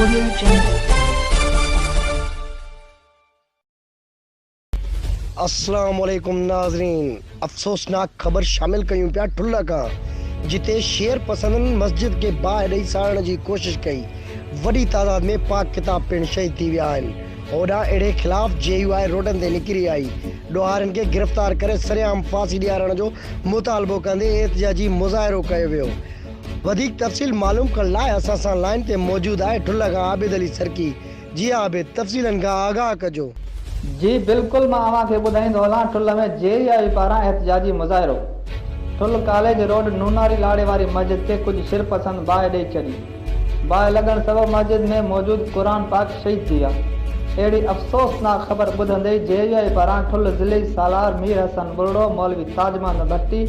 Audio Jungle. अस्सलाम वालेकुम नाज़रीन, अफसोसनाक खबर शामिल कयूं पिया ठुल्ला का जिते शेर पसंदन मस्जिद के ॿाहिरि ॾेई साड़ण जी कोशिश कई। वॾी तादाद में पाक किताब पिण शहीद थी विया आहिनि। होॾां अहिड़े ख़िलाफ़ JUI रोडनि ते निकिरी आई। ॾोहारनि खे गिरफ़्तार करे सरेआम फांसी ॾियारण जो मुतालबो कंदे एहतिजाजी मुज़ाहिरो कयो वियो। वधीक तफ़सील मालूम करण लाइ असां सां लाइन ते मौजूद आहे ठुल्ला खां आबिद अली सरकी। जी आबिद, तफ़सीलनि खां आगाह कजो। जी बिल्कुल, मां अव्हांखे ॿुधाईंदो हलां। ठुल में JUI पारां एहतिजाजी मुज़ाहिरो। ठुल कॉलेज रोड नूनारी लाड़े वारी मस्जिद ते कुछ शिरपसंद बाहि ॾेई छॾी। बाहि लॻण सबबि मस्जिद में मौजूद क़ुरान पाक शहीद थी विया। अहिड़ी अफ़सोसनाक ख़बर ॿुधंदे JUI पारां ठुल ज़िले सालार मीर हसन बुरड़ो, मौलवी ताजमान भट्टी,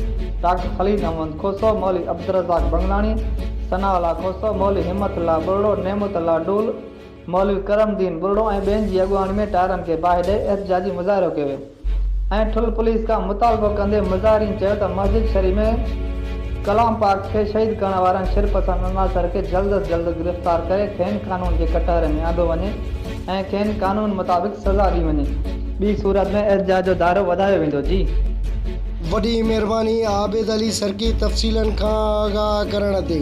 डॉक्टर ख़लील अहमद खोसो, मौलवी अब्दुर्रज़ाक बंगलानी, सनाअल्लाह खोसो, मौलवी हिम्मतुल्लाह बुरड़ो, नेमतुल्लाह डूल, मौलवी करमदीन बुरड़ो ऐं ॿियनि जी अॻुवाणी में टायरनि खे बाहि ॾेई एहतिजाजी मुज़ाहिरो कयो वियो। ऐं ठुल पुलिस खां मुतालबो कंदे मुज़ाहिरीन चयो त मस्जिद शरीफ़ में कलाम पाक खे शहीद करण वारनि शिरपसंद अनासर खे जल्द अज जल्द गिरफ़्तार करे खेनि कानून जे कटहरे में आंदो वञे ऐं खेनि कानून मुताबिक़ सज़ा ॾी वञे। ॿी सूरत में एहतिजाज जो दायरो वधायो वेंदो। जी वॾी महिरबानी आबिद अली सरकी तफ़सीलनि खां आगाह करण ते।